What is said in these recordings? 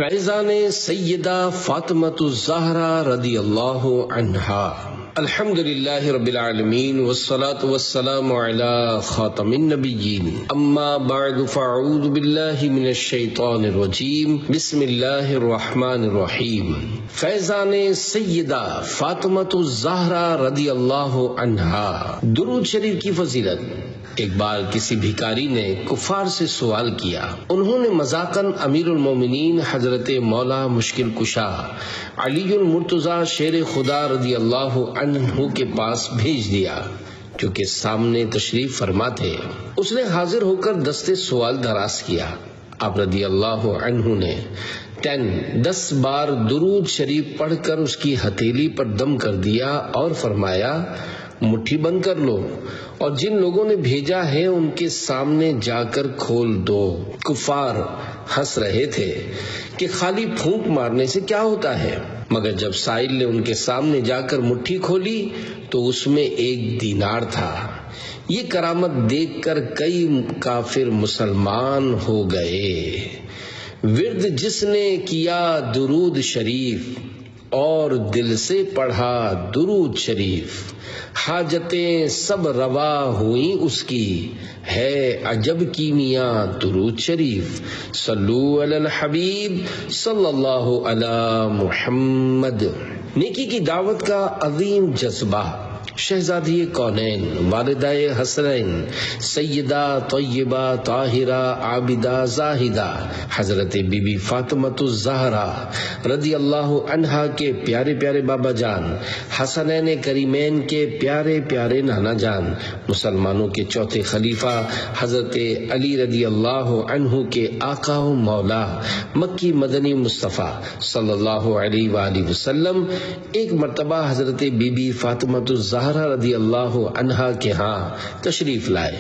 فیضان سیدہ فاطمۃ الزہرا رضی اللہ عنہا۔ الحمد للہ رب العالمین والصلاة والسلام علی خاتم النبیین، اما بعد فاعوذ باللہ من الشیطان الرجیم، بسم اللہ الرحمن الرحیم۔ فیضان سیدہ فاطمۃ الزہرا رضی اللہ عنہا۔ درود شریف کی فضیلت۔ ایک بار کسی بھکاری نے کفار سے سوال کیا۔ انہوں نے مذاقاً امیر المومنین حضرت مولا مشکل کشا علی المرتضی شیر خدا رضی اللہ عنہ کے پاس بھیج دیا، جو کہ سامنے تشریف فرما تھے۔ اس نے حاضر ہو کر دستے سوال دراز کیا۔ آپ رضی اللہ عنہ نے 10 بار درود شریف پڑھ کر اس کی ہتھیلی پر دم کر دیا اور فرمایا، مٹھی بند کر لو اور جن لوگوں نے بھیجا ہے ان کے سامنے جا کر کھول دو۔ کفار ہنس رہے تھے کہ خالی پھونک مارنے سے کیا ہوتا ہے، مگر جب سائل نے ان کے سامنے جا کر مٹھی کھولی تو اس میں 1 دینار تھا۔ یہ کرامت دیکھ کر کئی کافر مسلمان ہو گئے۔ ورد جس نے کیا درود شریف اور دل سے پڑھا درود شریف، حاجتیں سب روا ہوئیں اس کی، ہے عجب کیمیا درود شریف۔ صلو علی الحبیب صلی اللہ علی محمد۔ نیکی کی دعوت کا عظیم جذبہ شہزادی کونین، والدہ حسنین، سیدہ طیبہ طاہرہ عابدہ زاہدہ حضرت بی بی فاطمۃ الزہرا رضی اللہ عنہا کے پیارے پیارے بابا جان، حسنین کریمین کے پیارے پیارے نانا جان، مسلمانوں کے چوتھے خلیفہ حضرت علی رضی اللہ عنہ کے آقا و مولا مکی مدنی مصطفیٰ صلی اللہ علیہ وآلہ وسلم ایک مرتبہ حضرت بی بی فاطمۃ الزہرا رضی اللہ عنہا کے ہاں تشریف لائے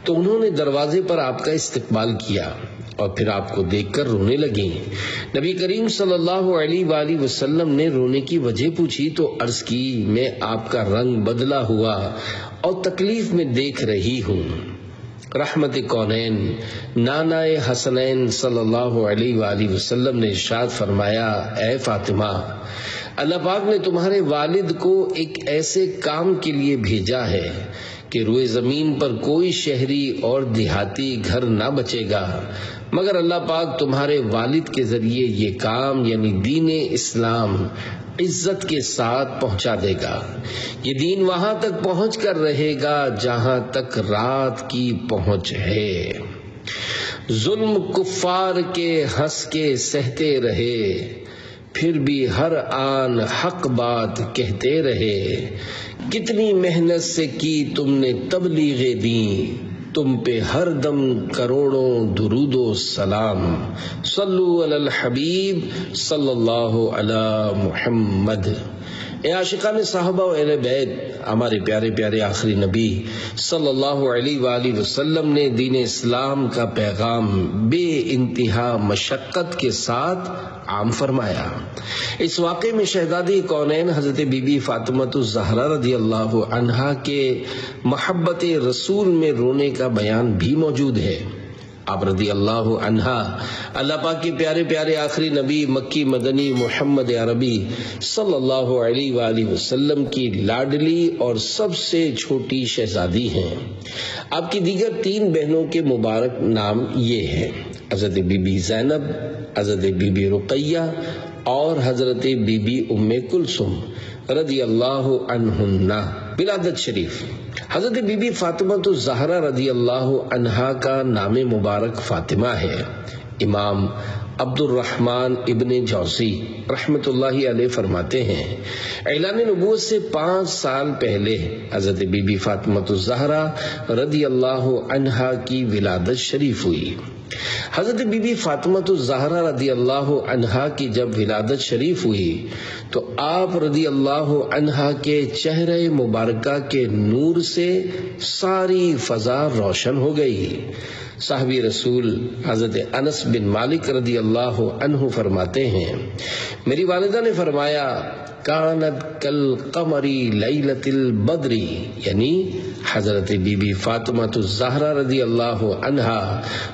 تو انہوں نے دروازے پر آپ کا استقبال کیا اور پھر آپ کو دیکھ کر رونے لگیں۔ نبی کریم صلی اللہ علیہ وآلہ وسلم نے رونے کی وجہ پوچھی تو عرض کی، میں آپ کا رنگ بدلا ہوا اور تکلیف میں دیکھ رہی ہوں۔ رحمت کونین نانا حسنین صلی اللہ علیہ وآلہ وسلم نے ارشاد فرمایا، اے فاطمہ، اللہ پاک نے تمہارے والد کو ایک ایسے کام کے لیے بھیجا ہے کہ روئے زمین پر کوئی شہری اور دیہاتی گھر نہ بچے گا مگر اللہ پاک تمہارے والد کے ذریعے یہ کام یعنی دین اسلام عزت کے ساتھ پہنچا دے گا۔ یہ دین وہاں تک پہنچ کر رہے گا جہاں تک رات کی پہنچ ہے۔ ظلم کفار کے ہنس کے سہتے رہے، پھر بھی ہر آن حق بات کہتے رہے۔ کتنی محنت سے کی تم نے تبلیغیں دیں، تم پہ ہر دم کروڑوں درود و سلام۔ صلو علی الحبیب صلی اللہ علی محمد۔ اے عاشقان صحابہ و اہل بیت، ہمارے پیارے پیارے آخری نبی صلی اللہ علیہ وآلہ وسلم نے دین اسلام کا پیغام بے انتہا مشقت کے ساتھ عام فرمایا۔ اس واقعے میں شہزادی کونین حضرت بی بی فاطمۃ الزہرا رضی اللہ عنہا کے محبت رسول میں رونے کا بیان بھی موجود ہے۔ آپ رضی اللہ عنہا اللہ پاک کے پیارے پیارے آخری نبی مکی مدنی محمد عربی صلی اللہ علیہ وآلہ وسلم کی لاڈلی اور سب سے چھوٹی شہزادی ہیں۔ آپ کی دیگر 3 بہنوں کے مبارک نام یہ ہیں، حضرت بی بی زینب، حضرت بی بی رقیہ اور حضرت بی بی ام کلثوم رضی اللہ عنہن۔ ولادت شریف۔ حضرت بی بی فاطمۃ الزہرا رضی اللہ عنہا کا نام مبارک فاطمہ ہے۔ امام عبد الرحمن ابن جوزی رحمت اللہ علیہ فرماتے ہیں، اعلان نبوت سے 5 سال پہلے حضرت بی بی فاطمۃ الزہرا رضی اللہ عنہا کی ولادت شریف ہوئی۔ حضرت بی بی فاطمۃ الزہرا رضی اللہ عنہا کی جب ولادت شریف ہوئی تو آپ رضی اللہ عنہا کے چہرے مبارکہ کے نور سے ساری فضا روشن ہو گئی۔ صحابی رسول حضرت انس بن مالک رضی اللہ عنہ فرماتے ہیں، میری والدہ نے فرمایا، کانت کالقمر لیلۃ البدر، یعنی حضرت بی بی فاطمہ الزہرا رضی اللہ عنہا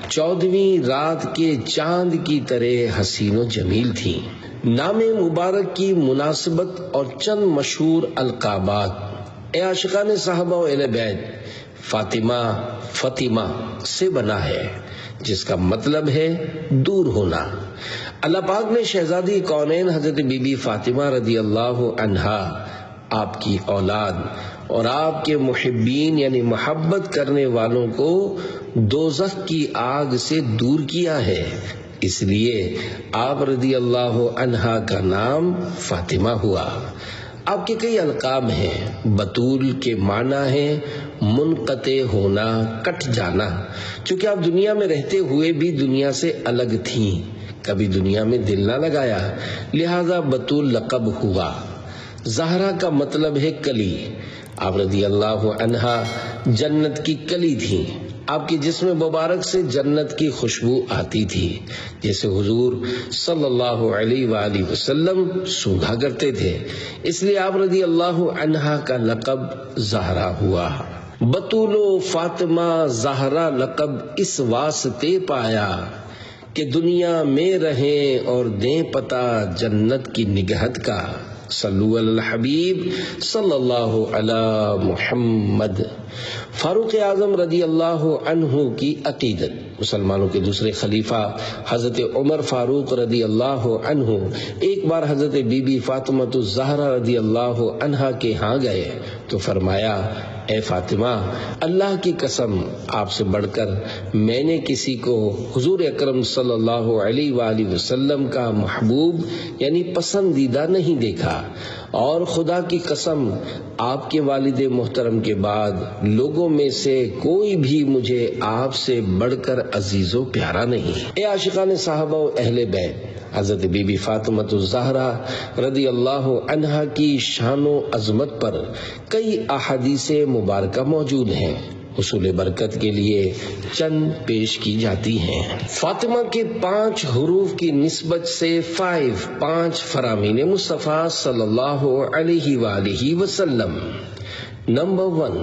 14ویں رات کے چاند کی طرح حسین و جمیل تھیں۔ نام مبارک کی مناسبت اور چند مشہور القابات اے عاشقان صحابہ و اہل بیت فاطمہ سے بنا ہے، جس کا مطلب ہے دور ہونا۔ اللہ پاک نے شہزادی کونین حضرت بی بی فاطمہ رضی اللہ عنہا، آپ کی اولاد اور آپ کے محبین یعنی محبت کرنے والوں کو دوزخ کی آگ سے دور کیا ہے، اس لیے آپ رضی اللہ عنہا کا نام فاطمہ ہوا۔ آپ کے کئی القاب ہیں۔ بطول کے معنی ہے منقطع ہونا، کٹ جانا، چونکہ آپ دنیا میں رہتے ہوئے بھی دنیا سے الگ تھیں، کبھی دنیا میں دل نہ لگایا، لہذا بطول لقب ہوا۔ زہرا کا مطلب ہے کلی۔ آپ رضی اللہ عنہا جنت کی کلی تھیں۔ آپ کے جسم مبارک سے جنت کی خوشبو آتی تھی، جیسے حضور صلی اللہ علیہ وآلہ وسلم سونگھا کرتے تھے، اس لیے آپ رضی اللہ عنہا کا لقب زہرا ہوا۔ بطول و فاطمہ زہرا لقب اس واسطے پایا کہ دنیا میں رہیں اور دیں پتہ جنت کی نگہت کا۔ صلو علی الحبیب صلی اللہ علی محمد۔ فاروق اعظم رضی اللہ عنہ کی عقیدت۔ مسلمانوں کے دوسرے خلیفہ حضرت عمر فاروق رضی اللہ عنہ ایک بار حضرت بی بی فاطمہ الزہرا رضی اللہ عنہا کے ہاں گئے تو فرمایا، اے فاطمہ، اللہ کی قسم آپ سے بڑھ کر میں نے کسی کو حضور اکرم صلی اللہ علیہ وآلہ وسلم کا محبوب یعنی پسندیدہ نہیں دیکھا، اور خدا کی قسم آپ کے والد محترم کے بعد لوگوں میں سے کوئی بھی مجھے آپ سے بڑھ کر عزیز و پیارا نہیں۔ اے عاشقان صحابہ و اہل بیت، حضرت بی بی فاطمہ الزہرا رضی اللہ عنہا کی شان و عظمت پر کئی احادیث مبارکہ موجود ہیں، حصول برکت کے لیے چند پیش کی جاتی ہیں۔ فاطمہ کے 5 حروف کی نسبت سے 5 فرامین مصطفیٰ صلی اللہ علیہ وآلہ وسلم۔ نمبر 1،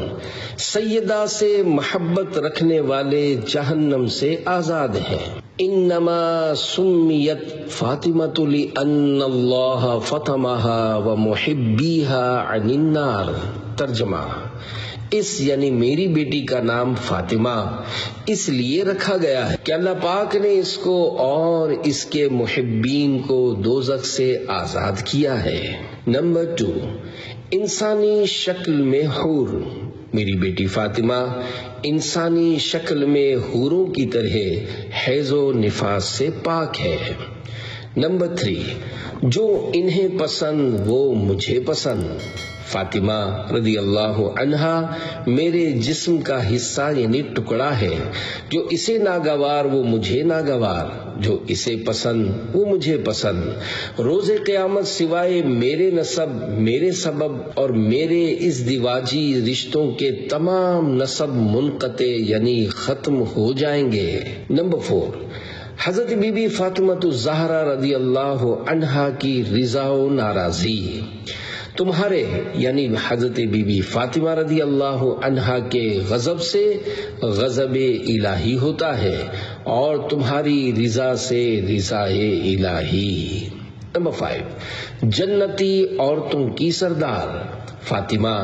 سیدہ سے محبت رکھنے والے جہنم سے آزاد ہیں۔ انما سمیت فاطمۃ لأن اللہ فطمها ومحبیها عن النار۔ ترجمہ، اس یعنی میری بیٹی کا نام فاطمہ اس لیے رکھا گیا ہے کہ اللہ پاک نے اس کو اور اس کے محبین کو دوزخ سے آزاد کیا ہے۔ نمبر 2، انسانی شکل میں حور۔ میری بیٹی فاطمہ انسانی شکل میں حوروں کی طرح حیض و نفاس سے پاک ہے۔ نمبر 3، جو انہیں پسند وہ مجھے پسند۔ فاطمہ رضی اللہ عنہا میرے جسم کا حصہ یعنی ٹکڑا ہے، جو اسے ناگوار وہ مجھے ناگوار، جو اسے پسند وہ مجھے پسند۔ روز قیامت سوائے میرے نسب، میرے سبب اور میرے ازدواجی رشتوں کے تمام نسب منقطع یعنی ختم ہو جائیں گے۔ نمبر 4، حضرت بی بی فاطمہ الزہرا رضی اللہ عنہا کی رضا و ناراضی۔ تمہارے یعنی حضرت بی بی فاطمہ رضی اللہ عنہا کے غضب سے غضب الہی ہوتا ہے، اور تمہاری رضا سے رضا الہی۔ نمبر 5، جنتی عورتوں کی سردار۔ فاطمہ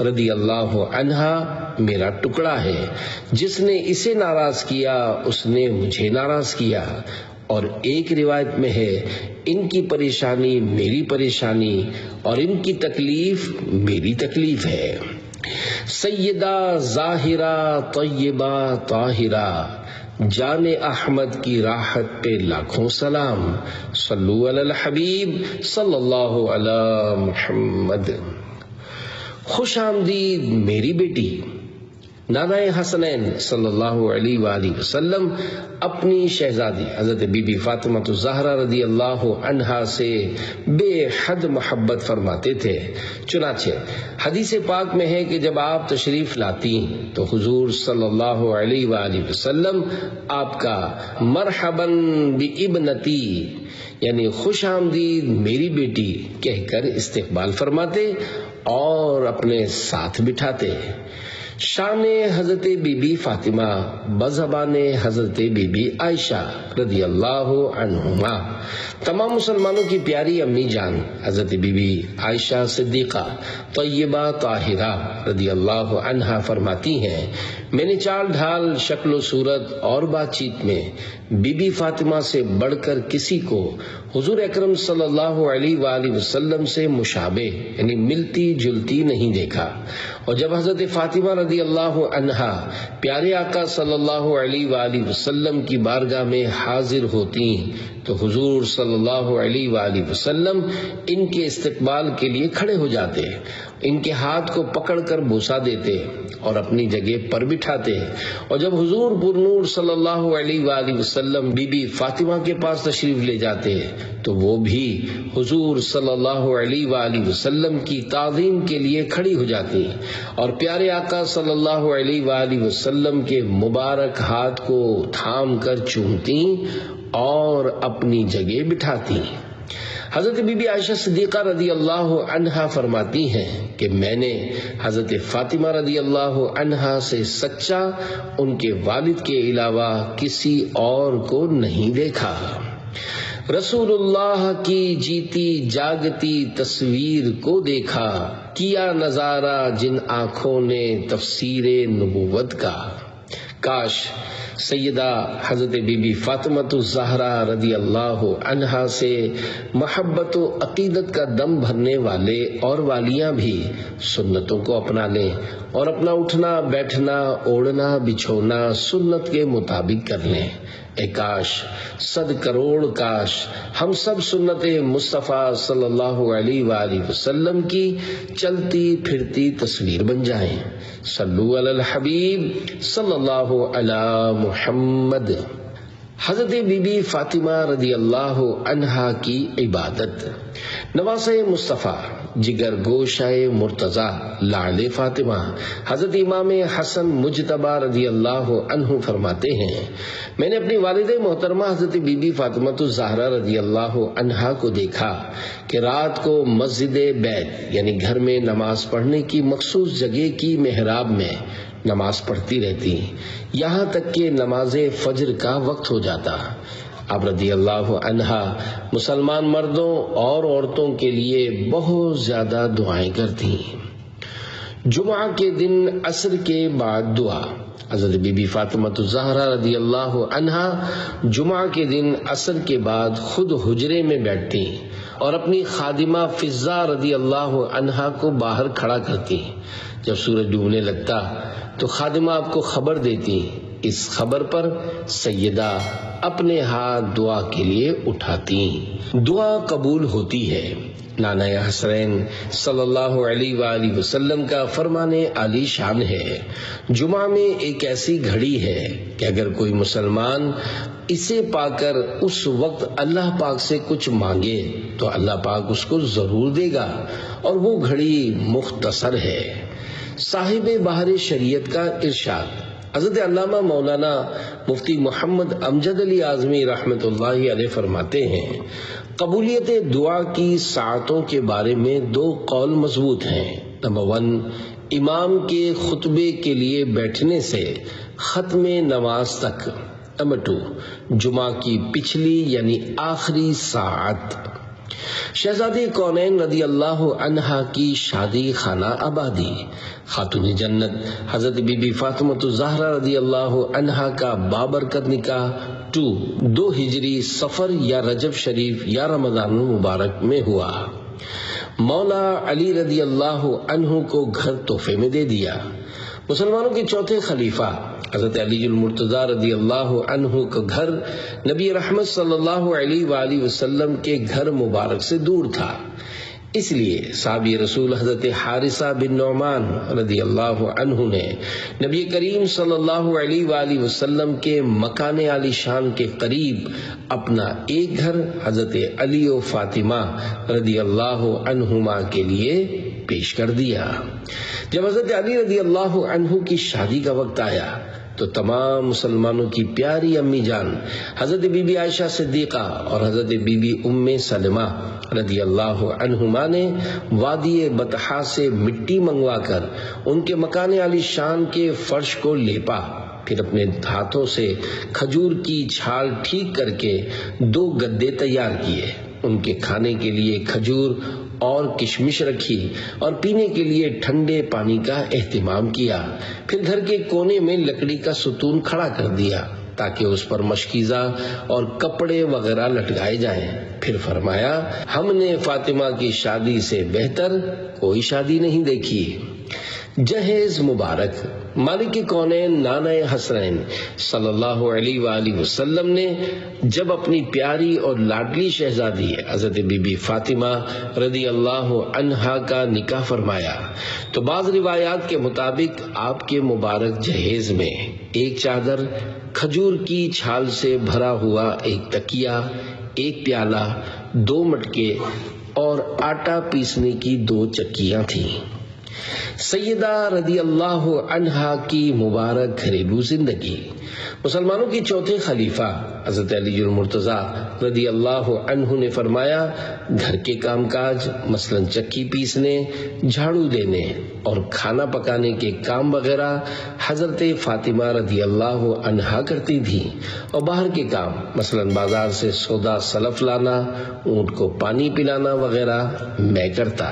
رضی اللہ عنہا میرا ٹکڑا ہے، جس نے اسے ناراض کیا اس نے مجھے ناراض کیا، اور ایک روایت میں ہے ان کی پریشانی میری پریشانی اور ان کی تکلیف میری تکلیف ہے۔ سیدہ ظاہرہ طیبہ طاہرہ جان احمد کی راحت پہ لاکھوں سلام۔ صلو علی الحبیب صلی اللہ علی محمد۔ خوش آمدید میری بیٹی۔ نانا حسنین صلی اللہ علیہ وآلہ وسلم اپنی شہزادی حضرت بی بی فاطمہ الزہرا رضی اللہ عنہا سے بے حد محبت فرماتے تھے، چنانچہ حدیث پاک میں ہے کہ جب آپ تشریف لاتی تو حضور صلی اللہ علیہ وآلہ وسلم آپ کا مرحباً بابنتی یعنی خوش آمدید میری بیٹی کہہ کر استقبال فرماتے اور اپنے ساتھ بٹھاتے۔ شان حضرت بی بی فاطمہ بزبان حضرت بی بی عائشہ رضی اللہ عنہما۔ تمام مسلمانوں کی پیاری امی جان حضرت بی بی عائشہ صدیقہ طیبہ طاہرہ رضی اللہ عنہا فرماتی ہیں، میں نے چال ڈھال، شکل و صورت اور بات چیت میں بی بی فاطمہ سے بڑھ کر کسی کو حضور اکرم صلی اللہ علیہ وآلہ وسلم سے مشابہ یعنی ملتی جلتی نہیں دیکھا۔ اور جب حضرت فاطمہ رضی اللہ عنہا پیارے آقا صلی اللہ علیہ وآلہ وسلم کی بارگاہ میں حاضر ہوتی تو حضور صلی اللہ علیہ وآلہ وسلم ان کے استقبال کے لیے کھڑے ہو جاتے، ان کے ہاتھ کو پکڑ کر بوسہ دیتے اور اپنی جگہ پر بٹھاتے۔ اور جب حضور پر نور صلی اللہ علیہ وآلہ وسلم بی بی فاطمہ کے پاس تشریف لے جاتے تو وہ بھی حضور صلی اللہ علیہ وآلہ وسلم کی تعظیم کے لیے کھڑی ہو جاتی اور پیارے آقا صلی اللہ علیہ وآلہ وسلم کے مبارک ہاتھ کو تھام کر چومتی اور اپنی جگہ بٹھاتی۔ حضرت بی بی عائشہ صدیقہ رضی اللہ عنہا فرماتی ہیں کہ میں نے حضرت فاطمہ رضی اللہ عنہا سے سچا ان کے والد کے علاوہ کسی اور کو نہیں دیکھا۔ رسول اللہ کی جیتی جاگتی تصویر کو دیکھا، کیا نظارہ جن آنکھوں نے تفسیر نبوت کا۔ کاش سیدہ حضرت بی بی فاطمہ الزہرا رضی اللہ عنہا سے محبت و عقیدت کا دم بھرنے والے اور والیاں بھی سنتوں کو اپنا لیں اور اپنا اٹھنا بیٹھنا اوڑھنا بچھونا سنت کے مطابق کر لیں۔ اے کاش، 100 کروڑ کاش ہم سب سنت مصطفیٰ صلی اللہ علیہ وآلہ وسلم کی چلتی پھرتی تصویر بن جائیں۔ صلو علی الحبیب صلی اللہ علی محمد۔ حضرت بی بی فاطمہ رضی اللہ عنہا کی عبادت۔ نواسہ مصطفیٰ، جگر گوشہ مرتضیٰ، لعل فاطمہ حضرت امام حسن مجتبی رضی اللہ عنہ فرماتے ہیں، میں نے اپنی والد محترمہ حضرت بی بی فاطمہ الزہرا رضی اللہ عنہا کو دیکھا کہ رات کو مسجد بیت یعنی گھر میں نماز پڑھنے کی مخصوص جگہ کی محراب میں نماز پڑھتی رہتی یہاں تک کہ نماز فجر کا وقت ہو جاتا۔ اب رضی اللہ عنہا مسلمان مردوں اور عورتوں کے لیے بہت زیادہ دعائیں کرتی۔ جمعہ کے دن عصر کے بعد دعا۔ حضرت بی بی فاطمہ الزہرا رضی اللہ عنہا جمعہ کے دن عصر کے بعد خود حجرے میں بیٹھتی اور اپنی خادمہ فضہ رضی اللہ عنہا کو باہر کھڑا کرتی۔ جب سورج ڈوبنے لگتا تو خادمہ آپ کو خبر دیتی، اس خبر پر سیدہ اپنے ہاتھ دعا کے لیے اٹھاتی، دعا قبول ہوتی ہے۔ نانا حسین صلی اللہ علیہ وآلہ وسلم کا فرمان عالی شان ہے، جمعہ میں ایک ایسی گھڑی ہے کہ اگر کوئی مسلمان اسے پا کر اس وقت اللہ پاک سے کچھ مانگے تو اللہ پاک اس کو ضرور دے گا، اور وہ گھڑی مختصر ہے۔ صاحب بحر شریعت کا ارشاد۔ حضرت علامہ مولانا مفتی محمد امجد علی اعظمی رحمۃ اللہ علیہ فرماتے ہیں، قبولیت دعا کی ساعتوں کے بارے میں 2 قول مضبوط ہیں۔ نمبر 1، امام کے خطبے کے لیے بیٹھنے سے ختم نماز تک۔ نمبر 2، جمعہ کی پچھلی یعنی آخری ساعت۔ شہزادی کونین رضی اللہ عنہا کی شادی خانہ آبادی۔ خاتون جنت حضرت بی بی فاطمہ الزہرا رضی اللہ عنہا کا بابرکت نکاح 2 ہجری صفر یا رجب شریف یا رمضان المبارک میں ہوا۔ مولا علی رضی اللہ عنہ کو گھر تحفے میں دے دیا۔ مسلمانوں کے چوتھے خلیفہ حضرت علی المرتضیٰ رضی اللہ عنہ کا گھر نبی رحمت صلی اللہ علیہ وآلہ وسلم کے گھر مبارک سے دور تھا، اس لیے صحابی رسول حضرت حارثہ بن نعمان رضی اللہ عنہ نے نبی کریم صلی اللہ علیہ وآلہ وسلم کے مکان عالی شان کے قریب اپنا ایک گھر حضرت علی و فاطمہ رضی اللہ عنہما کے لیے پیش کر دیا۔ جب حضرت علی رضی اللہ عنہ کی شادی کا وقت آیا تو تو تمام مسلمانوں کی پیاری امی جان حضرت بی بی عائشہ صدیقہ اور حضرت بی بی ام سلمہ رضی اللہ عنہما نے وادی بطحا سے مٹی منگوا کر ان کے مکان عالی شان کے فرش کو لیپا، پھر اپنے ہاتھوں سے کھجور کی چھال ٹھیک کر کے 2 گدے تیار کیے، ان کے کھانے کے لیے کھجور اور کشمش رکھی اور پینے کے لیے ٹھنڈے پانی کا اہتمام کیا، پھر گھر کے کونے میں لکڑی کا ستون کھڑا کر دیا تاکہ اس پر مشکیزہ اور کپڑے وغیرہ لٹکائے جائیں، پھر فرمایا ہم نے فاطمہ کی شادی سے بہتر کوئی شادی نہیں دیکھی۔ جہیز مبارک مالک کونین نانا حسنین صلی اللہ علیہ وآلہ وسلم نے جب اپنی پیاری اور لاڈلی شہزادی حضرت بی بی فاطمہ رضی اللہ عنہا کا نکاح فرمایا تو بعض روایات کے مطابق آپ کے مبارک جہیز میں ایک چادر، کھجور کی چھال سے بھرا ہوا ایک تکیہ، ایک پیالہ، 2 مٹکے اور آٹا پیسنے کی 2 چکیاں تھیں۔ سیدہ رضی اللہ عنہا کی مبارک گھریلو زندگی۔ مسلمانوں کی چوتھے خلیفہ حضرت علی المرتضیٰ رضی اللہ عنہ نے فرمایا گھر کے کام کاج مثلاً چکی پیسنے، جھاڑو دینے اور کھانا پکانے کے کام وغیرہ حضرت فاطمہ رضی اللہ عنہا کرتی تھی، اور باہر کے کام مثلاً بازار سے سودا سلف لانا، اونٹ کو پانی پلانا وغیرہ میں کرتا۔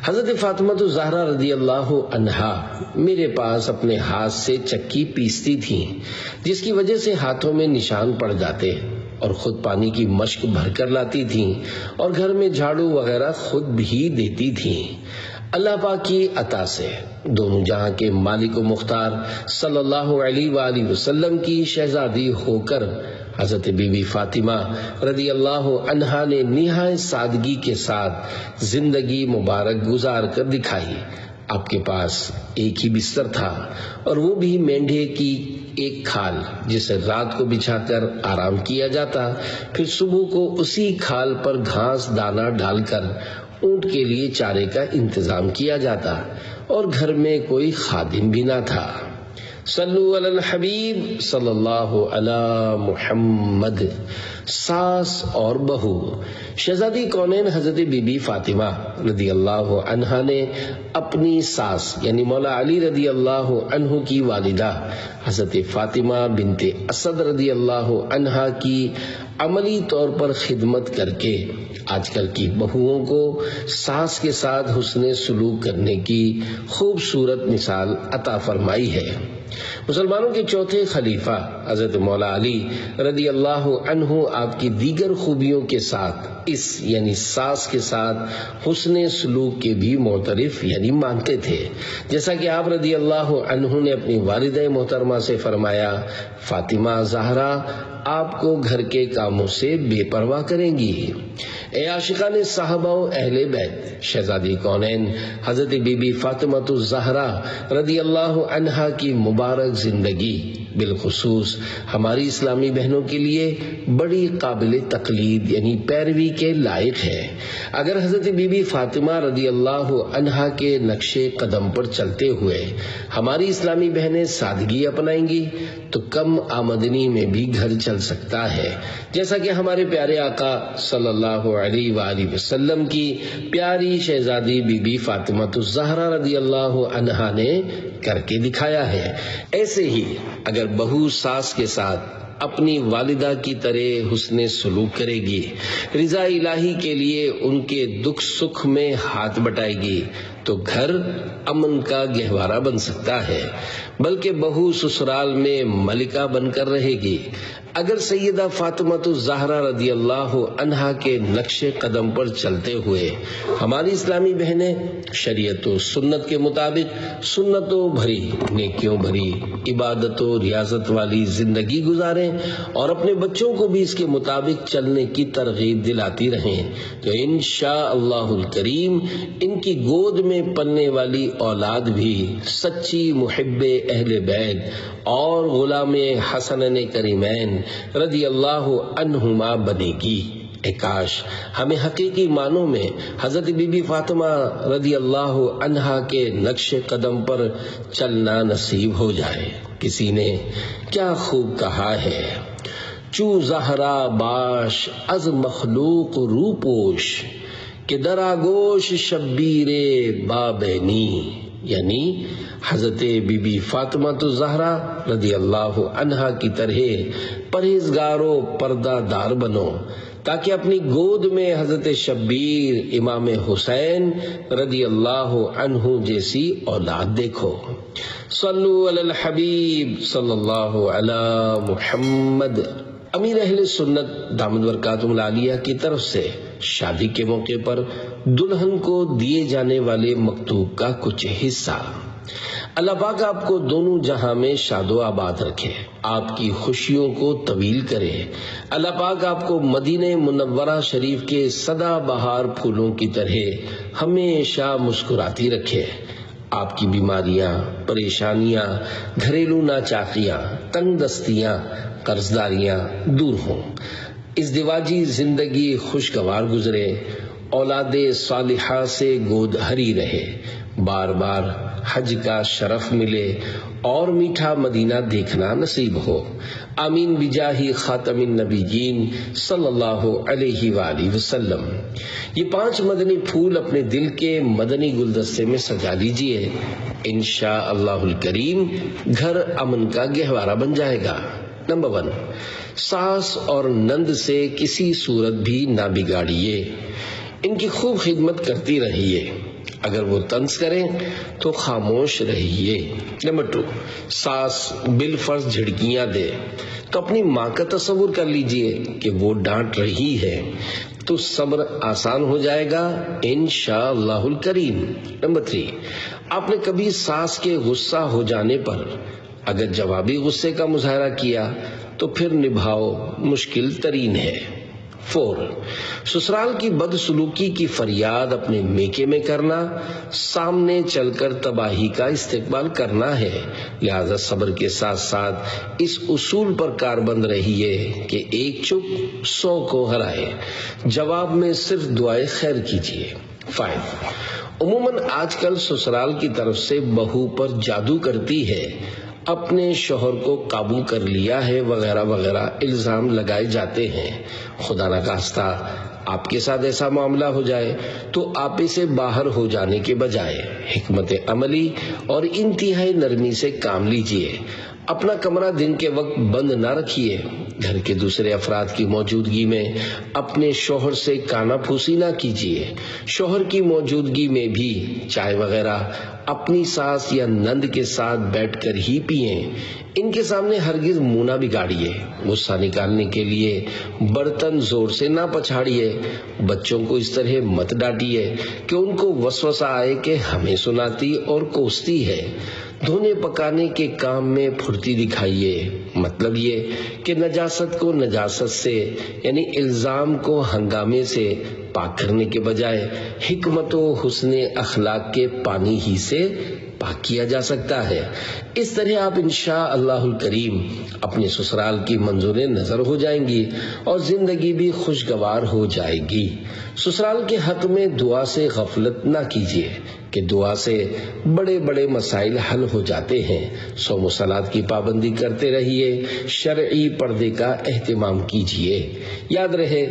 حضرت فاطمہ الزہرا رضی اللہ عنہا میرے پاس اپنے ہاتھ سے چکی پیستی تھیں، جس کی وجہ سے ہاتھوں میں نشان پڑ جاتے، اور خود پانی کی مشک بھر کر لاتی تھیں اور گھر میں جھاڑو وغیرہ خود بھی دیتی تھیں۔ اللہ پاک کی عطا سے دونوں جہاں کے مالک و مختار صلی اللہ علیہ وآلہ وسلم کی شہزادی ہو کر حضرت بی بی فاطمہ رضی اللہ عنہا نے نہایت سادگی کے ساتھ زندگی مبارک گزار کر دکھائی۔ آپ کے پاس ایک ہی بستر تھا، اور وہ بھی مینڈھے کی ایک کھال جسے رات کو بچھا کر آرام کیا جاتا، پھر صبح کو اسی کھال پر گھاس دانا ڈال کر اونٹ کے لیے چارے کا انتظام کیا جاتا، اور گھر میں کوئی خادم بھی نہ تھا۔ صلو علی الحبیب صلی اللہ علی محمد۔ ساس اور بہو شہزادی کونین حضرت بی بی فاطمہ رضی اللہ عنہا نے اپنی ساس یعنی مولا علی رضی اللہ عنہ کی والدہ حضرت فاطمہ بنت اسد رضی اللہ عنہا کی عملی طور پر خدمت کر کے آج کل کی بہوؤں کو ساس کے ساتھ حسن سلوک کرنے کی خوبصورت مثال عطا فرمائی ہے۔ مسلمانوں کے چوتھے خلیفہ حضرت مولا علی رضی اللہ عنہ آپ کی دیگر خوبیوں کے ساتھ اس یعنی ساس کے ساتھ حسن سلوک کے بھی معترف یعنی مانتے تھے، جیسا کہ آپ رضی اللہ عنہ نے اپنی والدہ محترمہ سے فرمایا فاطمہ زہرا آپ کو گھر کے کاموں سے بے پرواہ کریں گی۔ اے عاشقان صحابہ و اہل بیت، شہزادی کونین حضرت بی بی فاطمہ الزہرا رضی اللہ عنہا کی مبارک زندگی بالخصوص ہماری اسلامی بہنوں کے لیے بڑی قابل تقلید یعنی پیروی کے لائق ہے۔ اگر حضرت بی بی فاطمہ رضی اللہ عنہا کے نقش قدم پر چلتے ہوئے ہماری اسلامی بہنیں سادگی اپنائیں گی تو کم آمدنی میں بھی گھر چل سکتا ہے، جیسا کہ ہمارے پیارے آقا صلی اللہ علیہ وآلہ وسلم کی پیاری شہزادی بی بی فاطمہ الزہرا رضی اللہ عنہا نے کر کے دکھایا ہے۔ ایسے ہی اگر بہو ساس کے ساتھ اپنی والدہ کی طرح حسن سلوک کرے گی، رضا الہی کے لیے ان کے دکھ سکھ میں ہاتھ بٹائے گی تو گھر امن کا گہوارہ بن سکتا ہے، بلکہ بہو سسرال میں ملکہ بن کر رہے گی۔ اگر سیدہ فاطمہ الزہرا رضی اللہ عنہا کے نقش قدم پر چلتے ہوئے ہماری اسلامی بہنیں شریعت و سنت کے مطابق سنتوں بھری نیکیوں بھری عبادت و ریاضت والی زندگی گزاریں اور اپنے بچوں کو بھی اس کے مطابق چلنے کی ترغیب دلاتی رہیں تو انشاءاللہ الکریم ان کی گود میں پلنے والی اولاد بھی سچی محب اہل بیت اور غلام حسنین کریمین رضی اللہ عنہما بنے گی۔ اے کاش ہمیں حقیقی معنوں میں حضرت بی بی فاطمہ رضی اللہ عنہا کے نقش قدم پر چلنا نصیب ہو جائے۔ کسی نے کیا خوب کہا ہے، چو زہرا باش از مخلوق روپوش کہ در آگوش شبیر بابینی، یعنی حضرت بی بی فاطمہ الزہرا رضی اللہ عنہا کی طرح پرہیزگار و پردہ دار بنو تاکہ اپنی گود میں حضرت شبیر امام حسین رضی اللہ عنہ جیسی اولاد دیکھو۔ صلو علی الحبیب صلی اللہ علی محمد۔ امیر اہل سنت دامت برکاتہم العالیہ کی طرف سے شادی کے موقع پر دلہن کو دیے جانے والے مکتوب کا کچھ حصہ۔ اللہ پاک آپ کو دونوں جہاں میں شاد و آباد رکھے، آپ کی خوشیوں کو طویل کرے۔ اللہ پاک آپ کو مدینہ منورہ شریف کے سدا بہار پھولوں کی طرح ہمیشہ مسکراتی رکھے۔ آپ کی بیماریاں، پریشانیاں، گھریلو ناچاکیاں، تنگ دستیاں، قرضداریاں دور ہوں، ازدواجی زندگی خوشگوار گزرے، اولاد صالحہ سے گود ہری رہے، بار بار حج کا شرف ملے اور میٹھا مدینہ دیکھنا نصیب ہو، آمین بجاہ خاتم النبیین صلی اللہ علیہ وآلہ وسلم۔ یہ 5 مدنی پھول اپنے دل کے مدنی گلدستے میں سجا لیجئے، انشاءاللہ الکریم گھر امن کا گہوارہ بن جائے گا۔ نمبر 1، ساس اور نند سے کسی صورت بھی نہ بگاڑیے، ان کی خوب خدمت کرتی رہیے، اگر وہ طنز کریں تو خاموش رہیے۔ نمبر 2، ساس بالفرض جھڑکیاں دے تو اپنی ماں کا تصور کر لیجئے کہ وہ ڈانٹ رہی ہے تو صبر آسان ہو جائے گا انشاءاللہ الکریم۔ نمبر 3، آپ نے کبھی ساس کے غصہ ہو جانے پر اگر جوابی غصے کا مظاہرہ کیا تو پھر نبھاؤ مشکل ترین ہے۔ 4، سسرال کی بدسلوکی کی فریاد اپنے میکے میں کرنا سامنے چل کر تباہی کا استقبال کرنا ہے، لہذا صبر کے ساتھ ساتھ اس اصول پر کاربند رہیے کہ ایک چپ 100 کو ہرائے، جواب میں صرف دعائے خیر کیجیے۔ 5، عموماً آج کل سسرال کی طرف سے بہو پر جادو کرتی ہے، اپنے شوہر کو قابو کر لیا ہے وغیرہ وغیرہ الزام لگائے جاتے ہیں۔ خدا نخواستہ آپ کے ساتھ ایسا معاملہ ہو جائے تو آپے سے باہر ہو جانے کے بجائے حکمت عملی اور انتہائی نرمی سے کام لیجئے۔ اپنا کمرہ دن کے وقت بند نہ رکھیے، گھر کے دوسرے افراد کی موجودگی میں اپنے شوہر سے کانا پھوسی نہ کیجیے، شوہر کی موجودگی میں بھی چائے وغیرہ اپنی ساس یا نند کے ساتھ بیٹھ کر ہی پئیں، ان کے سامنے ہرگز منہ نہ بگاڑیے، غصہ نکالنے کے لیے برتن زور سے نہ پچھاڑیے، بچوں کو اس طرح مت ڈانٹیے کہ ان کو وسوسہ آئے کہ ہمیں سناتی اور کوستی ہے، دھونے پکانے کے کام میں پھرتی دکھائیے، مطلب یہ کہ نجاست کو نجاست سے یعنی الزام کو ہنگامے سے پاک کرنے کے بجائے حکمت و حسن اخلاق کے پانی ہی سے پاک کیا جا سکتا ہے۔ اس طرح آپ انشاءاللہ الکریم اپنے سسرال کی منظور نظر ہو جائیں گی اور زندگی بھی خوشگوار ہو جائے گی۔ سسرال کے حق میں دعا سے غفلت نہ کیجیے کہ دعا سے بڑے بڑے مسائل حل ہو جاتے ہیں۔ صوم و صلات کی پابندی کرتے رہیے، شرعی پردے کا اہتمام کیجیے، یاد رہے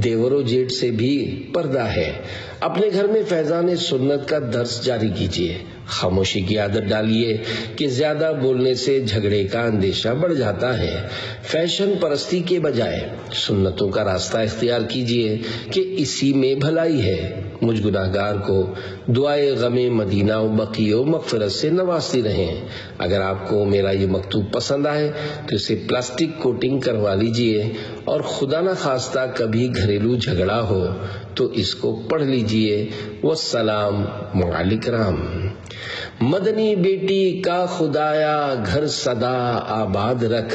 دیور و جیٹھ سے بھی پردہ ہے۔ اپنے گھر میں فیضان سنت کا درس جاری کیجیے، خاموشی کی عادت ڈالیے کہ زیادہ بولنے سے جھگڑے کا اندیشہ بڑھ جاتا ہے۔ فیشن پرستی کے بجائے سنتوں کا راستہ اختیار کیجیے کہ اسی میں بھلائی ہے۔ مجھ گناہگار کو دعائے غم مدینہ و بقیع و مغفرت سے نوازتی رہیں۔ اگر آپ کو میرا یہ مکتوب پسند آئے تو اسے پلاسٹک کوٹنگ کروا لیجئے اور خدا نہ خواستہ کبھی گھریلو جھگڑا ہو تو اس کو پڑھ لیجئے۔ والسلام علیکم۔ مدنی بیٹی کا خدایا گھر سدا آباد رکھ،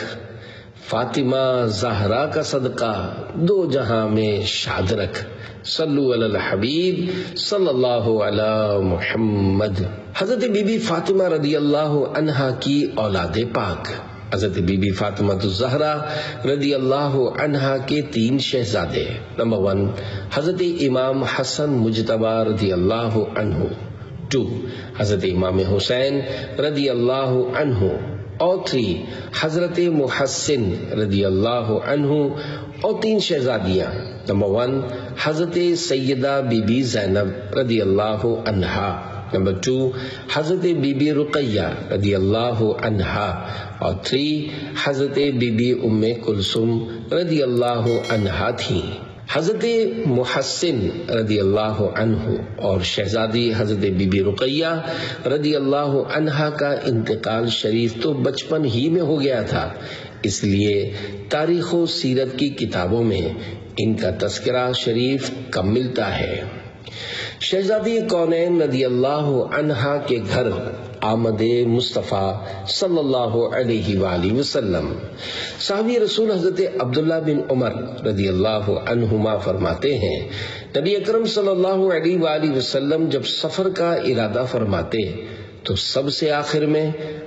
فاطمہ زہرا کا صدقہ 2 جہاں میں شاد رکھ۔ صلو علی الحبیب صلی اللہ علی محمد۔ حضرت بی بی فاطمہ رضی اللہ عنہا کی اولاد پاک۔ حضرت بی بی فاطمہ الزہرا رضی اللہ عنہا کے 3 شہزادے۔ نمبر 1، حضرت امام حسن مجتبی رضی اللہ عنہ۔ 2، حضرت امام حسین رضی اللہ عنہ۔ اور 3 حضرت محسن رضی اللہ عنہ اور 3 شہزادیاں. نمبر 1 حضرت سیدہ بی بی زینب رضی اللہ عنہا. نمبر 2 حضرت بی بی رقیہ رضی اللہ عنہا. اور 3 حضرت بی بی ام کلثوم رضی اللہ عنہا تھیں. حضرت محسن رضی اللہ عنہ اور شہزادی حضرت بی بی رقیہ رضی اللہ عنہا کا انتقال شریف تو بچپن ہی میں ہو گیا تھا، اس لیے تاریخ و سیرت کی کتابوں میں ان کا تذکرہ شریف کم ملتا ہے. شہزادی کونین رضی اللہ عنہا کے گھر آمد مصطفیٰ صلی اللہ علیہ وآلہ وسلم. صحابی رسول حضرت عبداللہ بن عمر رضی اللہ عنہما فرماتے ہیں، نبی اکرم صلی اللہ علیہ وآلہ وسلم جب سفر کا ارادہ فرماتے تو سب سے آخر میں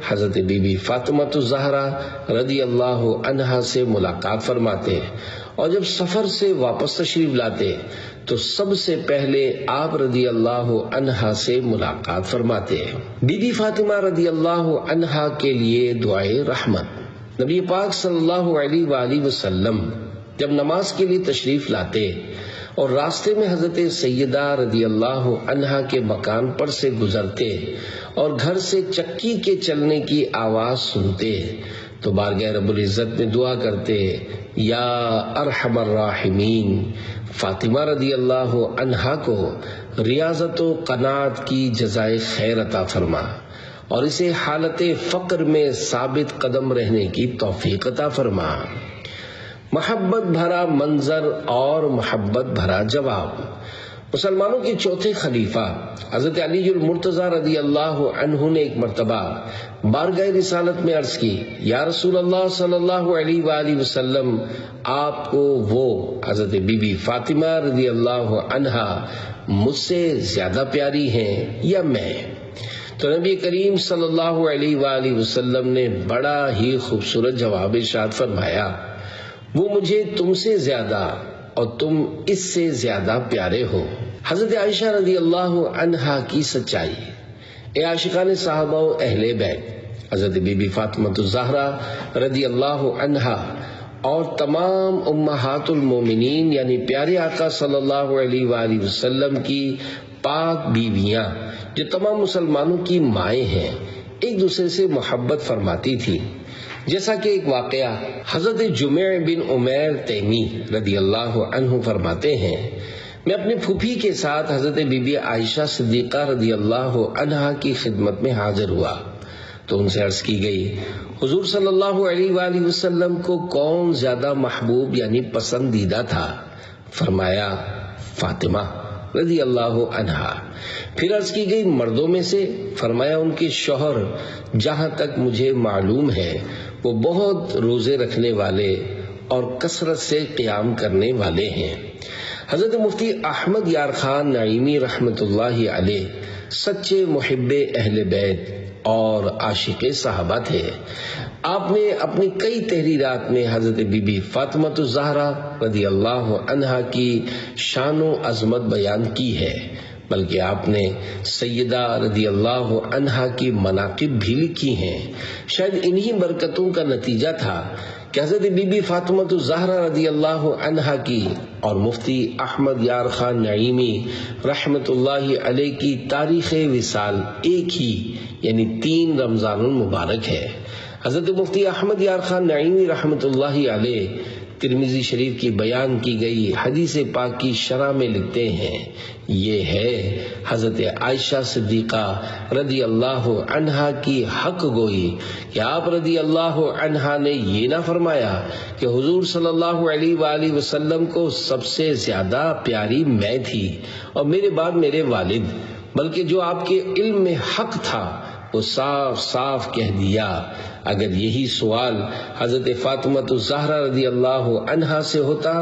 حضرت بی بی فاطمہ الزہرا رضی اللہ عنہا سے ملاقات فرماتے، اور جب سفر سے واپس تشریف لاتے تو سب سے پہلے آپ رضی اللہ عنہا سے ملاقات فرماتے. بی بی فاطمہ رضی اللہ عنہا کے لیے دعائے رحمت. نبی پاک صلی اللہ علیہ وآلہ وسلم جب نماز کے لیے تشریف لاتے اور راستے میں حضرت سیدہ رضی اللہ عنہا کے مکان پر سے گزرتے اور گھر سے چکی کے چلنے کی آواز سنتے تو بارگاہ رب العزت میں دعا کرتے، یا ارحم الراحمین، فاطمہ رضی اللہ عنہا کو ریاضت و قناعت کی جزائے خیر عطا فرما اور اسے حالت فقر میں ثابت قدم رہنے کی توفیق عطا فرما. محبت بھرا منظر اور محبت بھرا جواب. مسلمانوں کے چوتھے خلیفہ حضرت علی المرتضیٰ رضی اللہ عنہ نے ایک مرتبہ بارگاہ رسالت میں عرض کی، یا رسول اللہ صلی اللہ علیہ وآلہ وسلم، آپ کو وہ حضرت بی بی فاطمہ رضی اللہ عنہا مجھ سے زیادہ پیاری ہیں یا میں؟ تو نبی کریم صلی اللہ علیہ وآلہ وسلم نے بڑا ہی خوبصورت جواب ارشاد فرمایا، وہ مجھے تم سے زیادہ اور تم اس سے زیادہ پیارے ہو. حضرت عائشہ رضی اللہ عنہا کی سچائی. اے عاشقان صحابہ و اہل بیت، حضرت بی بی فاطمہ الزہرا رضی اللہ عنہا اور تمام امہات المومنین یعنی پیارے آقا صلی اللہ علیہ وآلہ وسلم کی پاک بیویاں جو تمام مسلمانوں کی مائیں ہیں، ایک دوسرے سے محبت فرماتی تھی. جیسا کہ ایک واقعہ حضرت جمع بن عمیر تیمی رضی اللہ عنہ فرماتے ہیں، میں اپنی پھوپھی کے ساتھ حضرت بی بی عائشہ صدیقہ رضی اللہ عنہا کی خدمت میں حاضر ہوا تو ان سے عرض کی گئی، حضور صلی اللہ علیہ وآلہ وسلم کو کون زیادہ محبوب یعنی پسندیدہ تھا؟ فرمایا فاطمہ رضی اللہ عنہا. پھر عرض کی گئی مردوں میں سے؟ فرمایا ان کے شوہر جہاں تک مجھے معلوم ہے وہ بہت روزے رکھنے والے اور کثرت سے قیام کرنے والے ہیں. حضرت مفتی احمد یار خان نعیمی رحمت اللہ علیہ سچے محب اہل بیت اور عاشق صحابہ تھے. آپ نے اپنی کئی تحریرات میں حضرت بی بی فاطمہ الزہرا رضی اللہ عنہا کی شان و عظمت بیان کی ہے، بلکہ آپ نے سیدہ رضی اللہ عنہا کی مناقب بھی لکھی ہیں. شاید انہی برکتوں کا نتیجہ تھا کہ حضرت بی بی فاطمہ الزہرا رضی اللہ عنہا کی اور مفتی احمد یار خان نعیمی رحمت اللہ علیہ کی تاریخ وصال ایک ہی یعنی 3 رمضان المبارک ہے. حضرت مفتی احمد یار خان نعیمی رحمت اللہ علیہ ترمذی شریف کی بیان کی گئی حدیث پاک کی شرح میں لکھتے ہیں، یہ ہے حضرت عائشہ صدیقہ رضی اللہ عنہا کی حق گوئی کہ آپ رضی اللہ عنہا نے یہ نہ فرمایا کہ حضور صلی اللہ علیہ وآلہ وسلم کو سب سے زیادہ پیاری میں تھی اور میرے بعد میرے والد، بلکہ جو آپ کے علم میں حق تھا وہ صاف صاف کہہ دیا. اگر یہی سوال حضرت فاطمہ الزہرا رضی اللہ عنہا سے ہوتا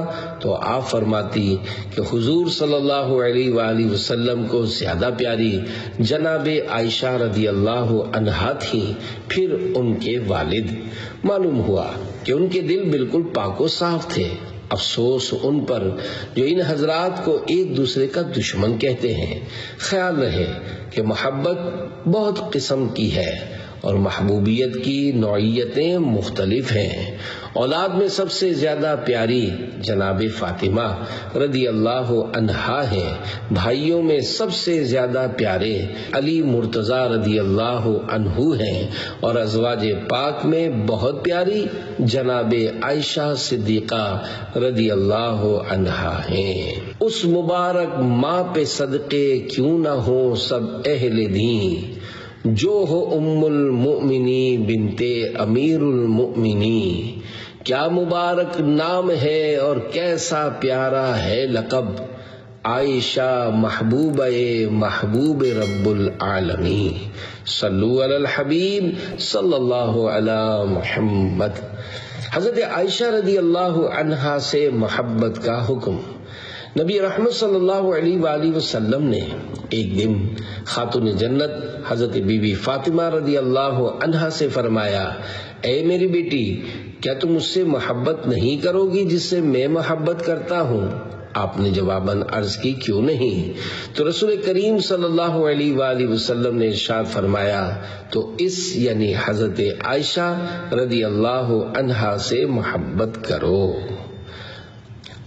تو آپ فرماتی کہ حضور صلی اللہ علیہ وآلہ وسلم کو زیادہ پیاری جناب عائشہ رضی اللہ عنہا تھی، پھر ان کے والد. معلوم ہوا کہ ان کے دل بالکل پاک و صاف تھے. افسوس ان پر جو ان حضرات کو ایک دوسرے کا دشمن کہتے ہیں. خیال رہے کہ محبت بہت قسم کی ہے اور محبوبیت کی نوعیتیں مختلف ہیں۔ اولاد میں سب سے زیادہ پیاری جناب فاطمہ رضی اللہ عنہا ہیں، بھائیوں میں سب سے زیادہ پیارے علی مرتضیٰ رضی اللہ عنہ ہیں، اور ازواج پاک میں بہت پیاری جناب عائشہ صدیقہ رضی اللہ عنہا ہیں۔ اس مبارک ماں پہ صدقے کیوں نہ ہو سب اہل دین، جو ہو ام المؤمنی بنت امیر المؤمنی، کیا مبارک نام ہے اور کیسا پیارا ہے لقب، عائشہ محبوبہ محبوب رب العالمین، صلو علی الحبیب صلی اللہ علی محمد۔ حضرت عائشہ رضی اللہ عنہا سے محبت کا حکم۔ نبی رحمت صلی اللہ علیہ وآلہ وسلم نے ایک دن خاتون جنت حضرت بی بی فاطمہ رضی اللہ عنہا سے فرمایا، اے میری بیٹی، کیا تم مجھ سے محبت نہیں کرو گی جس سے میں محبت کرتا ہوں؟ آپ نے جواباً عرض کی، کیوں نہیں؟ تو رسول کریم صلی اللہ علیہ وآلہ وسلم نے ارشاد فرمایا، تو اس یعنی حضرت عائشہ رضی اللہ عنہا سے محبت کرو۔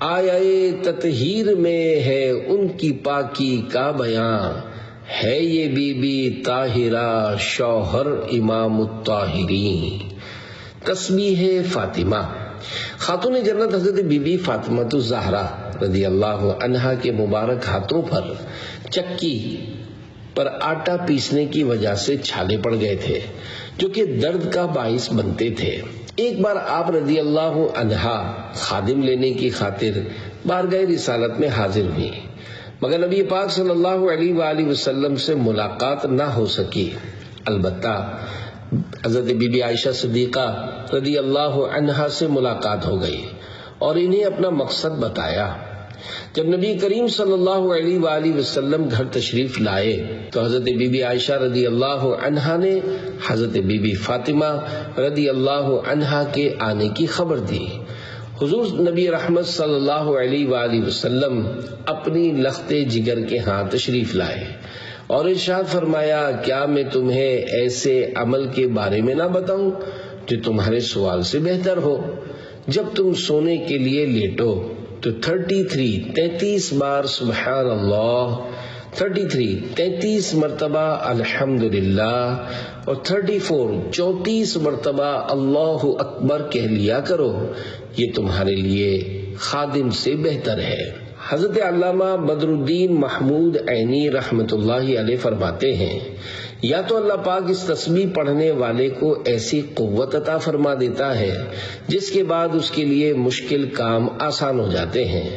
آیا تطہیر میں ہے ان کی پاکی کا بیان، ہے یہ بی بی طاہرہ شوہر امام الطاہرین۔ تسبیح فاطمہ۔ خاتون جنت حضرت بی بی فاطمہ الزہرا رضی اللہ عنہا کے مبارک ہاتھوں پر چکی پر آٹا پیسنے کی وجہ سے چھالے پڑ گئے تھے، جو کہ درد کا باعث بنتے تھے۔ ایک بار آپ رضی اللہ عنہا خادم لینے کی خاطر بارگاہ رسالت میں حاضر ہوئی، مگر نبی پاک صلی اللہ علیہ وآلہ وسلم سے ملاقات نہ ہو سکی۔ البتہ حضرت بی بی عائشہ صدیقہ رضی اللہ عنہا سے ملاقات ہو گئی اور انہیں اپنا مقصد بتایا۔ جب نبی کریم صلی اللہ علیہ وآلہ وسلم گھر تشریف لائے تو حضرت بی بی عائشہ رضی اللہ عنہا نے حضرت بی بی فاطمہ رضی اللہ عنہا کے آنے کی خبر دی۔ حضور نبی رحمت صلی اللہ علیہ وآلہ وسلم اپنی لخت جگر کے ہاں تشریف لائے اور ارشاد فرمایا، کیا میں تمہیں ایسے عمل کے بارے میں نہ بتاؤں جو تمہارے سوال سے بہتر ہو؟ جب تم سونے کے لیے لیٹو تو 33 بار سبحان اللہ، 33 مرتبہ الحمدللہ اور 34 مرتبہ اللہ اکبر کہہ لیا کرو، یہ تمہارے لیے خادم سے بہتر ہے۔ حضرت علامہ بدر الدین محمود عینی رحمت اللہ علیہ فرماتے ہیں، یا تو اللہ پاک اس تسبیح پڑھنے والے کو ایسی قوت عطا فرما دیتا ہے جس کے بعد اس کے لیے مشکل کام آسان ہو جاتے ہیں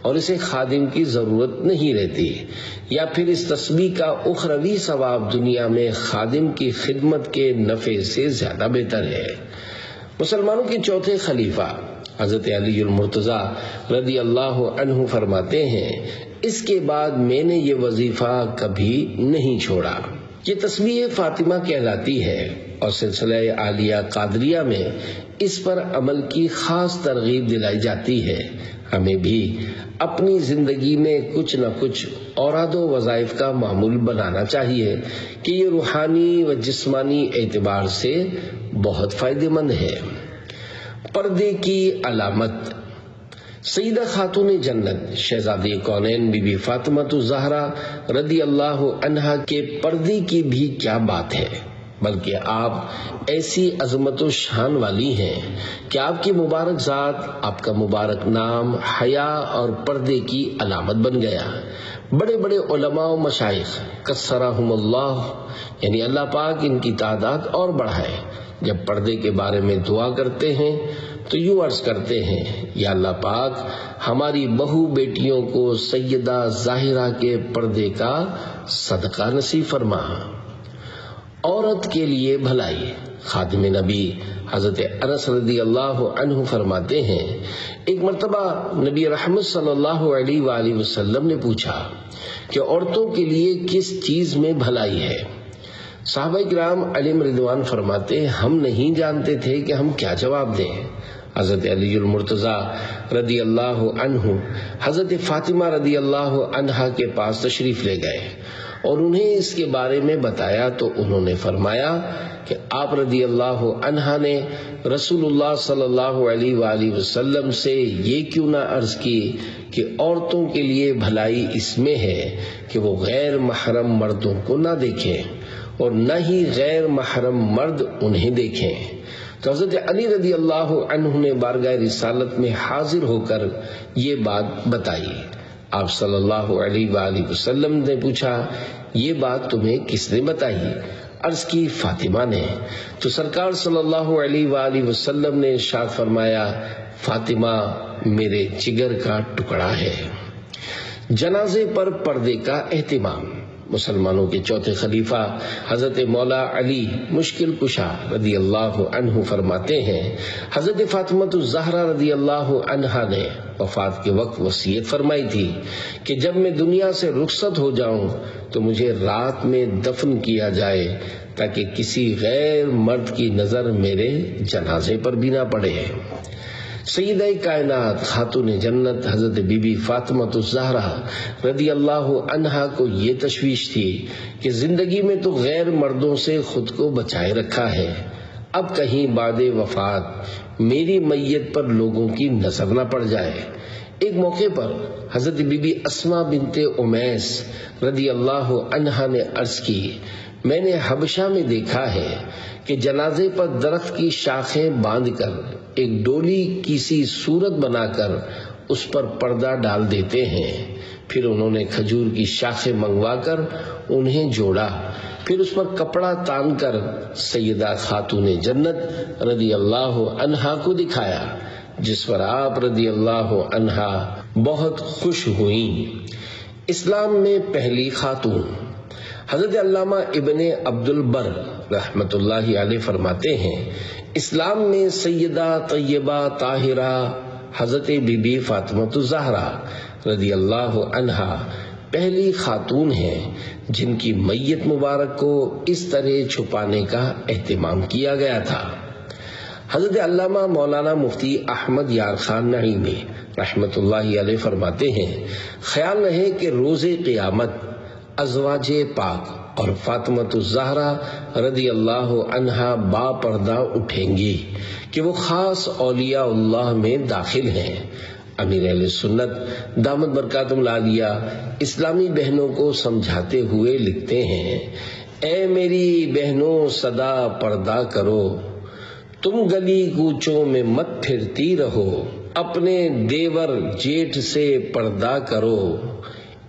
اور اسے خادم کی ضرورت نہیں رہتی، یا پھر اس تسبیح کا اخروی ثواب دنیا میں خادم کی خدمت کے نفع سے زیادہ بہتر ہے۔ مسلمانوں کے چوتھے خلیفہ حضرت علی المرتضیٰ رضی اللہ عنہ فرماتے ہیں، اس کے بعد میں نے یہ وظیفہ کبھی نہیں چھوڑا۔ یہ تسبیح فاطمہ کہلاتی ہے اور سلسلہ عالیہ قادریہ میں اس پر عمل کی خاص ترغیب دلائی جاتی ہے۔ ہمیں بھی اپنی زندگی میں کچھ نہ کچھ اوراد و وظائف کا معمول بنانا چاہیے کہ یہ روحانی و جسمانی اعتبار سے بہت فائدہ مند ہے۔ پردے کی علامت۔ سیدہ خاتون جنت شہزادی کونین بی بی فاطمہ الزہرا رضی اللہ عنہا کے پردے کی بھی کیا بات ہے، بلکہ آپ ایسی عظمت و شان والی ہیں کہ آپ کی مبارک ذات، آپ کا مبارک نام حیا اور پردے کی علامت بن گیا۔ بڑے بڑے علماء و مشائخ کثرہم اللہ، یعنی اللہ پاک ان کی تعداد اور بڑھائے، جب پردے کے بارے میں دعا کرتے ہیں تو یوں عرض کرتے ہیں، یا اللہ پاک ہماری بہو بیٹیوں کو سیدہ ظاہرہ کے پردے کا صدقہ نصیب فرما۔ عورت کے لیے بھلائی۔ خادم نبی حضرت انس رضی اللہ عنہ فرماتے ہیں، ایک مرتبہ نبی رحمت صلی اللہ علیہ وآلہ وسلم نے پوچھا کہ عورتوں کے لیے کس چیز میں بھلائی ہے؟ صحابہ کرام علیہم رضوان فرماتے، ہم نہیں جانتے تھے کہ ہم کیا جواب دیں۔ حضرت علی المرتضیٰ رضی اللہ عنہ حضرت فاطمہ رضی اللہ عنہا کے پاس تشریف لے گئے اور انہیں اس کے بارے میں بتایا تو انہوں نے فرمایا کہ آپ رضی اللہ عنہا نے رسول اللہ صلی اللہ علیہ وآلہ وسلم سے یہ کیوں نہ عرض کی کہ عورتوں کے لیے بھلائی اس میں ہے کہ وہ غیر محرم مردوں کو نہ دیکھیں اور نہ ہی غیر محرم مرد انہیں دیکھیں۔ تو حضرت علی رضی اللہ عنہ نے بارگاہ رسالت میں حاضر ہو کر یہ بات بتائی۔ آپ صلی اللہ علیہ وآلہ وسلم نے پوچھا یہ بات تمہیں کس نے بتائی؟ عرض کی فاطمہ نے۔ تو سرکار صلی اللہ علیہ وآلہ وسلم نے ارشاد فرمایا فاطمہ میرے جگر کا ٹکڑا ہے۔ جنازے پر پردے کا اہتمام۔ مسلمانوں کے چوتھے خلیفہ حضرت مولا علی مشکل کشا رضی اللہ عنہ فرماتے ہیں حضرت فاطمہ الزہرا رضی اللہ عنہا نے وفات کے وقت وصیت فرمائی تھی کہ جب میں دنیا سے رخصت ہو جاؤں تو مجھے رات میں دفن کیا جائے تاکہ کسی غیر مرد کی نظر میرے جنازے پر بھی نہ پڑے۔ سیدہ کائنات خاتون جنت حضرت بی بی فاطمہ الزہرا رضی اللہ عنہا کو یہ تشویش تھی کہ زندگی میں تو غیر مردوں سے خود کو بچائے رکھا ہے، اب کہیں بعد وفات میری میت پر لوگوں کی نظر نہ پڑ جائے۔ ایک موقع پر حضرت بی بی اسماء بنت امیس رضی اللہ عنہا نے عرض کی میں نے حبشہ میں دیکھا ہے کہ جنازے پر درخت کی شاخیں باندھ کر ایک ڈولی کی سی صورت بنا کر اس پر پردہ ڈال دیتے ہیں، پھر انہوں نے کھجور کی شاخیں منگوا کر انہیں جوڑا، پھر اس پر کپڑا تان کر سیدہ خاتون جنت رضی اللہ عنہا کو دکھایا جس پر آپ رضی اللہ عنہا بہت خوش ہوئیں۔ اسلام میں پہلی خاتون۔ حضرت علامہ ابن عبد البر رحمت اللہ علیہ فرماتے ہیں اسلام میں سیدہ طیبہ طاہرہ حضرت بی بی فاطمہ الزہرا رضی اللہ عنہا پہلی خاتون ہیں جن کی میت مبارک کو اس طرح چھپانے کا اہتمام کیا گیا تھا۔ حضرت علامہ مولانا مفتی احمد یار خان نعیمی رحمت اللہ علیہ فرماتے ہیں خیال رہے کہ روز قیامت ازواج پاک اور فاطمہ الزہرا رضی اللہ عنہا با پردہ اٹھیں گی کہ وہ خاص اولیاء اللہ میں داخل ہیں۔ امیر اہل سنت دامت برکاتہم العالیہ اسلامی بہنوں کو سمجھاتے ہوئے لکھتے ہیں اے میری بہنوں صدا پردہ کرو، تم گلی کوچوں میں مت پھرتی رہو، اپنے دیور جیٹھ سے پردہ کرو،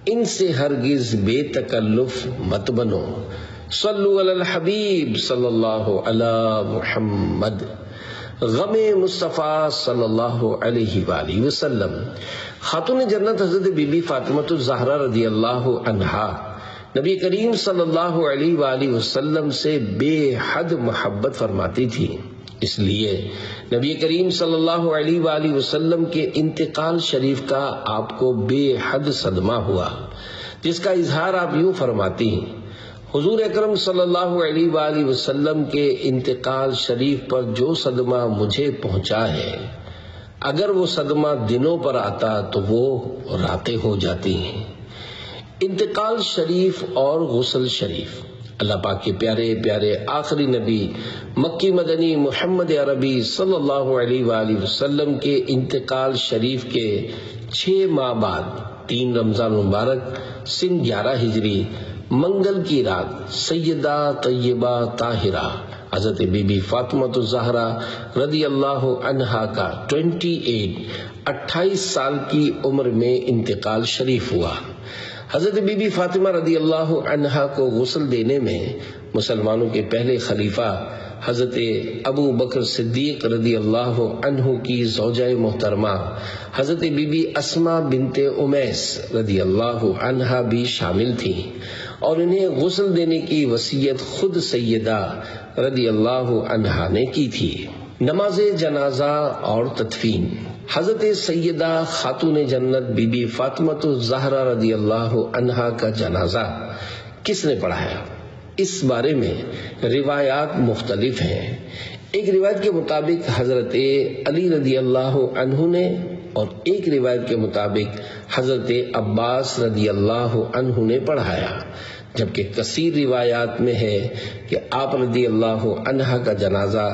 ان سے ہرگز بے تکلف مت بنو، صلو علی الحبیب صلی اللہ علی محمد، غم مصطفیٰ صلی اللہ علیہ وآلہ وسلم۔ خاتون جنت حضرت بی بی فاطمہ الزہرا رضی اللہ عنہا نبی کریم صلی اللہ علیہ وآلہ وسلم سے بے حد محبت فرماتی تھی، اس لیے نبی کریم صلی اللہ علیہ وآلہ وسلم کے انتقال شریف کا آپ کو بے حد صدمہ ہوا، جس کا اظہار آپ یوں فرماتی ہیں حضور اکرم صلی اللہ علیہ وآلہ وسلم کے انتقال شریف پر جو صدمہ مجھے پہنچا ہے اگر وہ صدمہ دنوں پر آتا تو وہ راتیں ہو جاتی ہیں۔ انتقال شریف اور غسل شریف۔ اللہ پاک کے پیارے پیارے آخری نبی مکی مدنی محمد عربی صلی اللہ علیہ وآلہ وسلم کے انتقال شریف کے 6 ماہ بعد 3 رمضان مبارک سن 11 ہجری منگل کی رات سیدہ طیبہ طاہرہ حضرت بی بی فاطمہ الزہرا رضی اللہ عنہا کا 28 سال کی عمر میں انتقال شریف ہوا۔ حضرت بی بی فاطمہ رضی اللہ عنہا کو غسل دینے میں مسلمانوں کے پہلے خلیفہ حضرت ابو بکر صدیق رضی اللہ عنہ کی زوجہ محترمہ حضرت بی بی اسماء بنت امیس رضی اللہ عنہا بھی شامل تھیں اور انہیں غسل دینے کی وصیت خود سیدہ رضی اللہ عنہا نے کی تھی۔ نماز جنازہ اور تدفین۔ حضرت سیدہ خاتون جنت بی بی فاطمہ الزہرا رضی اللہ عنہا کا جنازہ کس نے پڑھایا؟ اس بارے میں روایات مختلف ہیں۔ ایک روایت کے مطابق حضرت علی رضی اللہ عنہ نے اور ایک روایت کے مطابق حضرت عباس رضی اللہ عنہ نے پڑھایا، جبکہ کثیر روایات میں ہے کہ آپ رضی اللہ عنہ کا جنازہ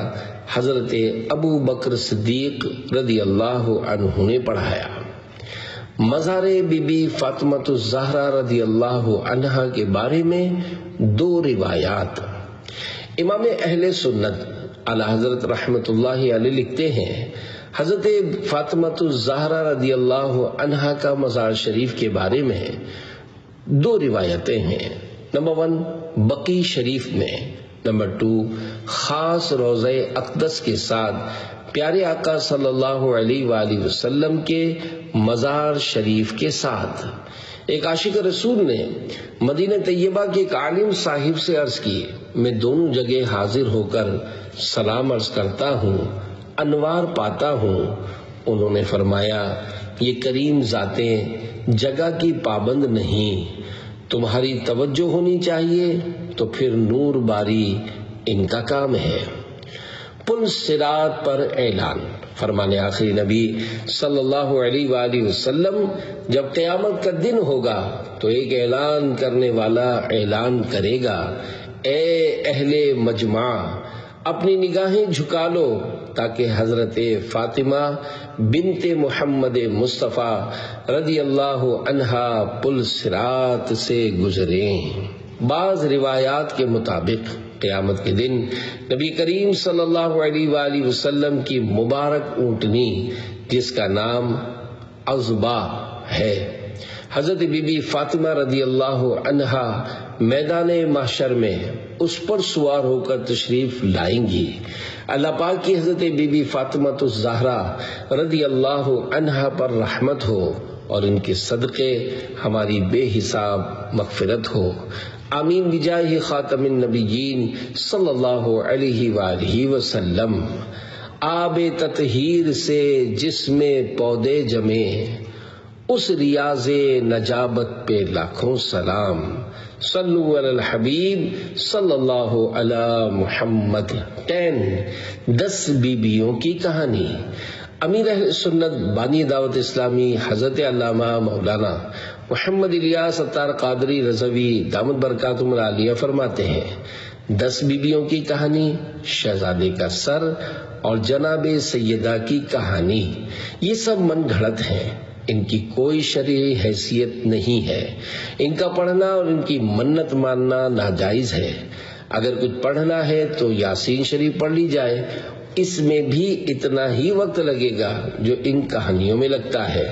حضرت ابو بکر صدیق رضی اللہ عنہ نے پڑھایا۔ مزار بی بی فاطمۃ الزہرا رضی اللہ عنہا کے بارے میں دو روایات۔ امام اہل سنت اعلی حضرت رحمت اللہ علیہ لکھتے ہیں، حضرت فاطمۃ الزہرا رضی اللہ عنہا کا مزار شریف کے بارے میں دو روایتیں ہیں۔ نمبر 1 بقی شریف میں، نمبر 2 خاص روضہ اقدس کے ساتھ پیارے آقا صلی اللہ علیہ وآلہ وسلم کے مزار شریف کے ساتھ۔ ایک عاشق رسول نے مدینہ طیبہ کے ایک عالم صاحب سے عرض کی، میں دونوں جگہ حاضر ہو کر سلام عرض کرتا ہوں، انوار پاتا ہوں۔ انہوں نے فرمایا، یہ کریم ذاتیں جگہ کی پابند نہیں، تمہاری توجہ ہونی چاہیے تو پھر نور باری ان کا کام ہے۔ پل صراط پر اعلان، فرمان آخری نبی صلی اللہ علیہ وآلہ وسلم، جب قیامت کا دن ہوگا تو ایک اعلان کرنے والا اعلان کرے گا، اے اہل مجمع، اپنی نگاہیں جھکا لو تاکہ حضرت فاطمہ بنت محمد مصطفیٰ رضی اللہ عنہا پل صراط سے گزریں۔ بعض روایات کے مطابق قیامت کے دن نبی کریم صلی اللہ علیہ وآلہ وسلم کی مبارک اونٹنی جس کا نام عذبہ ہے، حضرت بی بی فاطمہ رضی اللہ عنہا میدان محشر میں اس پر سوار ہو کر تشریف لائیں گی۔ اللہ پاک کی حضرت بی بی فاطمہ الزہرا رضی اللہ عنہا پر رحمت ہو اور ان کے صدقے ہماری بے حساب مغفرت ہو، آمین بجاہ خاتم النبیین صلی اللہ علیہ وآلہ وسلم۔ آب تطہیر سے جس میں پودے جمے، اس ریاض نجابت پہ لاکھوں سلام، صلو علی الحبیب صلی اللہ علی محمد۔ 10 بیویوں کی کہانی۔ امیر اہل سنت بانی دعوت اسلامی حضرت علامہ مولانا محمد الیاس اتار قادری رضوی دامت برکاتہم العالیہ فرماتے ہیں، 10 بیویوں کی کہانی، شہزادے کا سر اور جناب سیدہ کی کہانی، یہ سب من گھڑت ہیں، ان کی کوئی شرعی حیثیت نہیں ہے، ان کا پڑھنا اور ان کی منت ماننا ناجائز ہے۔ اگر کچھ پڑھنا ہے تو یاسین شریف پڑھ لی جائے، اس میں بھی اتنا ہی وقت لگے گا جو ان کہانیوں میں لگتا ہے،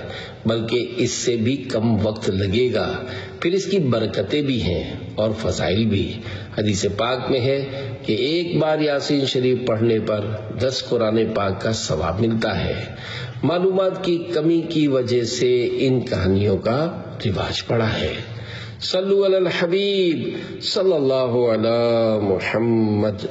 بلکہ اس سے بھی کم وقت لگے گا، پھر اس کی برکتیں بھی ہیں اور فضائل بھی۔ حدیث پاک میں ہے کہ ایک بار یاسین شریف پڑھنے پر 10 قرآن پاک کا ثواب ملتا ہے۔ معلومات کی کمی کی وجہ سے ان کہانیوں کا رواج پڑا ہے۔ صلو علی الحبیب صلی اللہ علی محمد۔